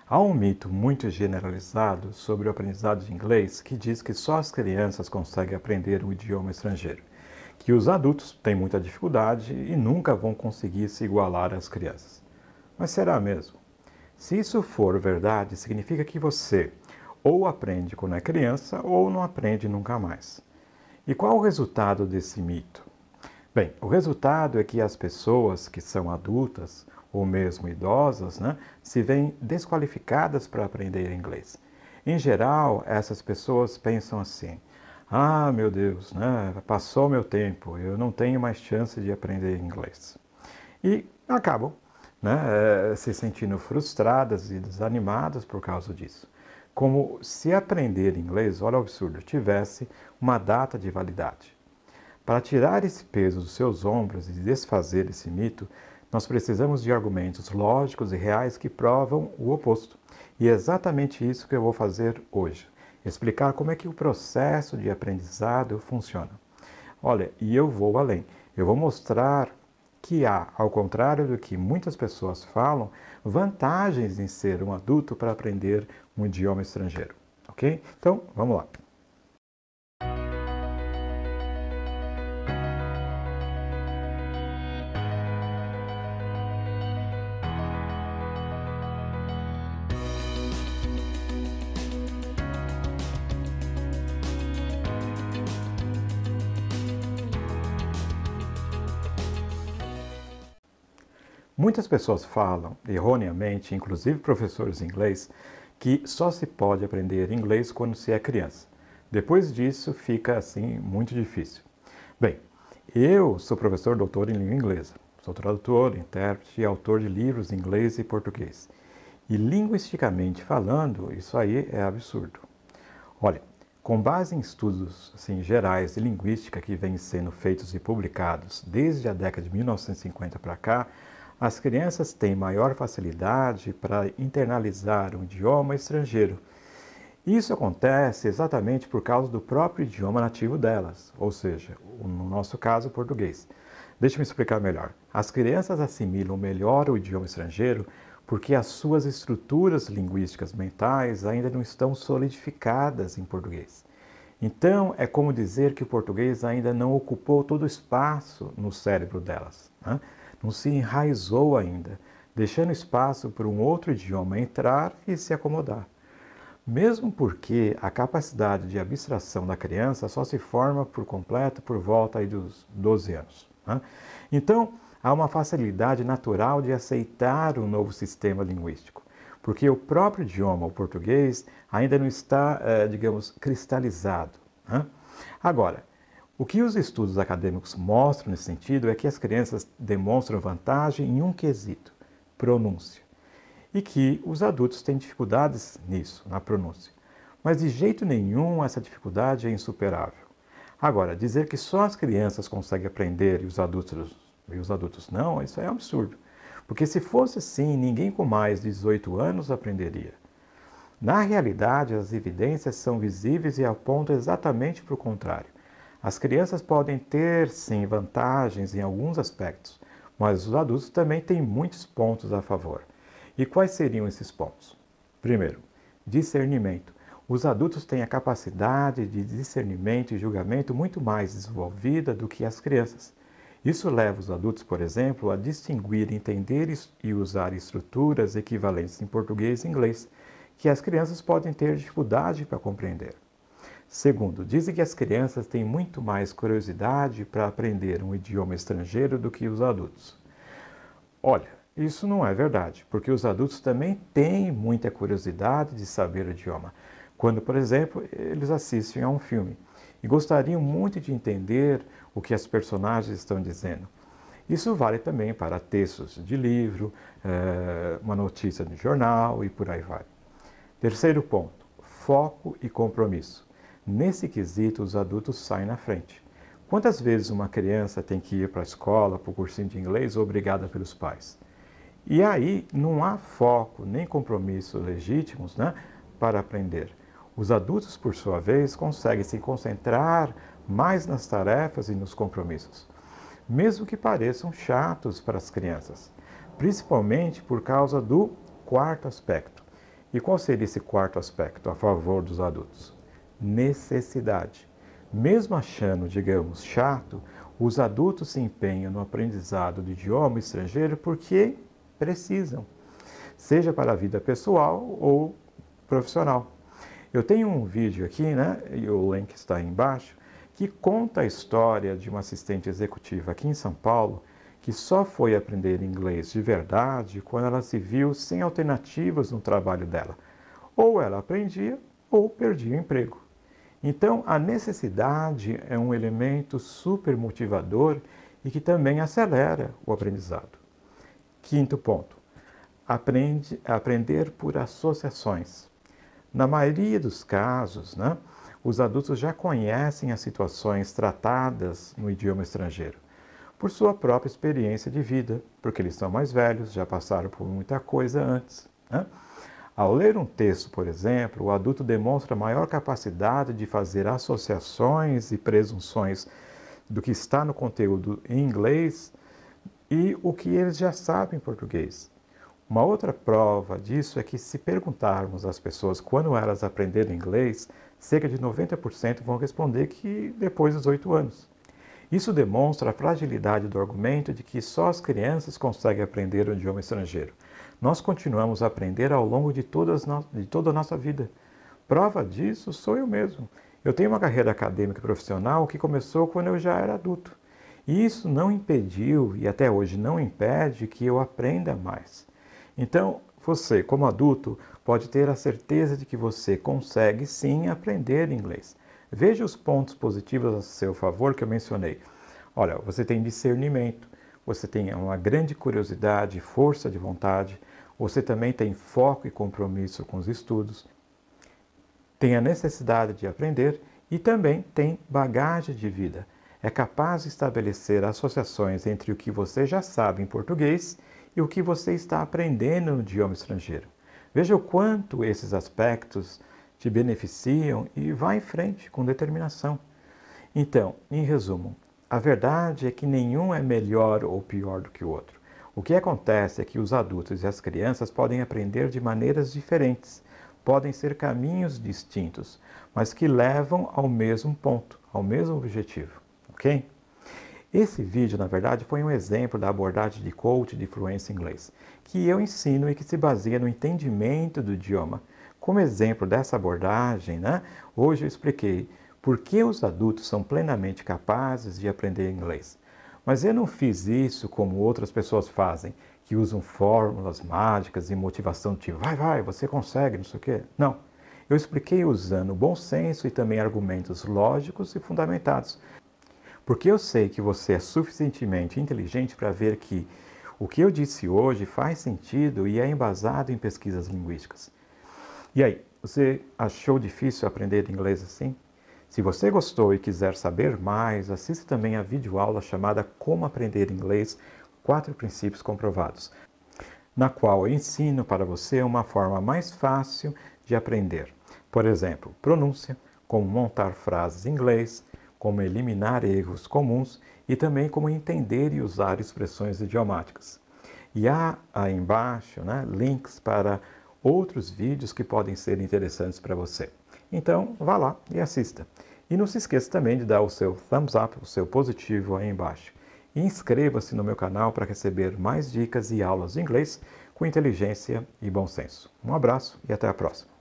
Há um mito muito generalizado sobre o aprendizado de inglês que diz que só as crianças conseguem aprender um idioma estrangeiro, que os adultos têm muita dificuldade e nunca vão conseguir se igualar às crianças. Mas será mesmo? Se isso for verdade, significa que você ou aprende quando é criança ou não aprende nunca mais. E qual o resultado desse mito? Bem, o resultado é que as pessoas que são adultas ou mesmo idosas, se veem desqualificadas para aprender inglês. Em geral, essas pessoas pensam assim: ah, meu Deus, passou meu tempo, eu não tenho mais chance de aprender inglês. E acabam se sentindo frustradas e desanimadas por causa disso. Como se aprender inglês, olha o absurdo, tivesse uma data de validade. Para tirar esse peso dos seus ombros e desfazer esse mito, nós precisamos de argumentos lógicos e reais que provam o oposto. E é exatamente isso que eu vou fazer hoje. Explicar como é que o processo de aprendizado funciona. Olha, e eu vou além. Eu vou mostrar que há, ao contrário do que muitas pessoas falam, vantagens em ser um adulto para aprender um idioma estrangeiro. Ok? Então, vamos lá. Muitas pessoas falam, erroneamente, inclusive professores de inglês, que só se pode aprender inglês quando se é criança. Depois disso, fica assim muito difícil. Bem, eu sou professor doutor em língua inglesa. Sou tradutor, intérprete e autor de livros em inglês e português. E linguisticamente falando, isso aí é absurdo. Olha, com base em estudos gerais de linguística que vêm sendo feitos e publicados desde a década de 1950 para cá, as crianças têm maior facilidade para internalizar um idioma estrangeiro. Isso acontece exatamente por causa do próprio idioma nativo delas, ou seja, no nosso caso, o português. Deixa-me explicar melhor. As crianças assimilam melhor o idioma estrangeiro porque as suas estruturas linguísticas mentais ainda não estão solidificadas em português. Então, é como dizer que o português ainda não ocupou todo o espaço no cérebro delas. Não se enraizou ainda, deixando espaço para um outro idioma entrar e se acomodar. Mesmo porque a capacidade de abstração da criança só se forma por completo por volta aí dos 12 anos. Então, há uma facilidade natural de aceitar o novo sistema linguístico, porque o próprio idioma, o português, ainda não está, digamos, cristalizado. Agora, o que os estudos acadêmicos mostram nesse sentido é que as crianças demonstram vantagem em um quesito, pronúncia, e que os adultos têm dificuldades nisso, na pronúncia. Mas de jeito nenhum essa dificuldade é insuperável. Agora, dizer que só as crianças conseguem aprender e os adultos não, isso é um absurdo. Porque se fosse assim, ninguém com mais de 18 anos aprenderia. Na realidade, as evidências são visíveis e apontam exatamente para o contrário. As crianças podem ter, sim, vantagens em alguns aspectos, mas os adultos também têm muitos pontos a favor. E quais seriam esses pontos? Primeiro, discernimento. Os adultos têm a capacidade de discernimento e julgamento muito mais desenvolvida do que as crianças. Isso leva os adultos, por exemplo, a distinguir, entender e usar estruturas equivalentes em português e inglês, que as crianças podem ter dificuldade para compreender. Segundo, dizem que as crianças têm muito mais curiosidade para aprender um idioma estrangeiro do que os adultos. Olha, isso não é verdade, porque os adultos também têm muita curiosidade de saber o idioma. Quando, por exemplo, eles assistem a um filme e gostariam muito de entender o que as personagens estão dizendo. Isso vale também para textos de livro, uma notícia de jornal e por aí vai. Terceiro ponto, foco e compromisso. Nesse quesito, os adultos saem na frente. Quantas vezes uma criança tem que ir para a escola, para o cursinho de inglês, obrigada pelos pais? E aí não há foco nem compromisso legítimos para aprender. Os adultos, por sua vez, conseguem se concentrar mais nas tarefas e nos compromissos, mesmo que pareçam chatos para as crianças, principalmente por causa do quarto aspecto. E qual seria esse quarto aspecto a favor dos adultos? Necessidade. Mesmo achando, digamos, chato, os adultos se empenham no aprendizado do idioma estrangeiro porque precisam, seja para a vida pessoal ou profissional. Eu tenho um vídeo aqui, né, e o link está aí embaixo, que conta a história de uma assistente executiva aqui em São Paulo que só foi aprender inglês de verdade quando ela se viu sem alternativas no trabalho dela. Ou ela aprendia ou perdia o emprego. Então, a necessidade é um elemento super motivador e que também acelera o aprendizado. Quinto ponto, aprender por associações. Na maioria dos casos, né, os adultos já conhecem as situações tratadas no idioma estrangeiro, por sua própria experiência de vida, porque eles são mais velhos, já passaram por muita coisa antes, né? Ao ler um texto, por exemplo, o adulto demonstra maior capacidade de fazer associações e presunções do que está no conteúdo em inglês e o que eles já sabem em português. Uma outra prova disso é que, se perguntarmos às pessoas quando elas aprenderam inglês, cerca de 90% vão responder que depois dos 8 anos. Isso demonstra a fragilidade do argumento de que só as crianças conseguem aprender um idioma estrangeiro. Nós continuamos a aprender ao longo de toda a nossa vida. Prova disso sou eu mesmo. Eu tenho uma carreira acadêmica e profissional que começou quando eu já era adulto. E isso não impediu, e até hoje não impede, que eu aprenda mais. Então, você, como adulto, pode ter a certeza de que você consegue sim aprender inglês. Veja os pontos positivos a seu favor que eu mencionei. Olha, você tem discernimento, você tem uma grande curiosidade, força de vontade, você também tem foco e compromisso com os estudos, tem a necessidade de aprender e também tem bagagem de vida. É capaz de estabelecer associações entre o que você já sabe em português e o que você está aprendendo no idioma estrangeiro. Veja o quanto esses aspectos te beneficiam e vá em frente com determinação. Então, em resumo, a verdade é que nenhum é melhor ou pior do que o outro. O que acontece é que os adultos e as crianças podem aprender de maneiras diferentes, podem ser caminhos distintos, mas que levam ao mesmo ponto, ao mesmo objetivo, ok? Esse vídeo, na verdade, foi um exemplo da abordagem de coach de fluência em inglês, que eu ensino e que se baseia no entendimento do idioma. Como exemplo dessa abordagem, né, hoje eu expliquei por que os adultos são plenamente capazes de aprender inglês. Mas eu não fiz isso como outras pessoas fazem, que usam fórmulas mágicas e motivação tipo, vai, você consegue, não sei o quê. Não. Eu expliquei usando bom senso e também argumentos lógicos e fundamentados. Porque eu sei que você é suficientemente inteligente para ver que o que eu disse hoje faz sentido e é embasado em pesquisas linguísticas. E aí, você achou difícil aprender inglês assim? Se você gostou e quiser saber mais, assista também a videoaula chamada Como Aprender Inglês, 4 princípios comprovados, na qual eu ensino para você uma forma mais fácil de aprender. Por exemplo, pronúncia, como montar frases em inglês, como eliminar erros comuns e também como entender e usar expressões idiomáticas. E há aí embaixo, né, links para outros vídeos que podem ser interessantes para você. Então, vá lá e assista. E não se esqueça também de dar o seu thumbs up, o seu positivo aí embaixo. E inscreva-se no meu canal para receber mais dicas e aulas de inglês com inteligência e bom senso. Um abraço e até a próxima.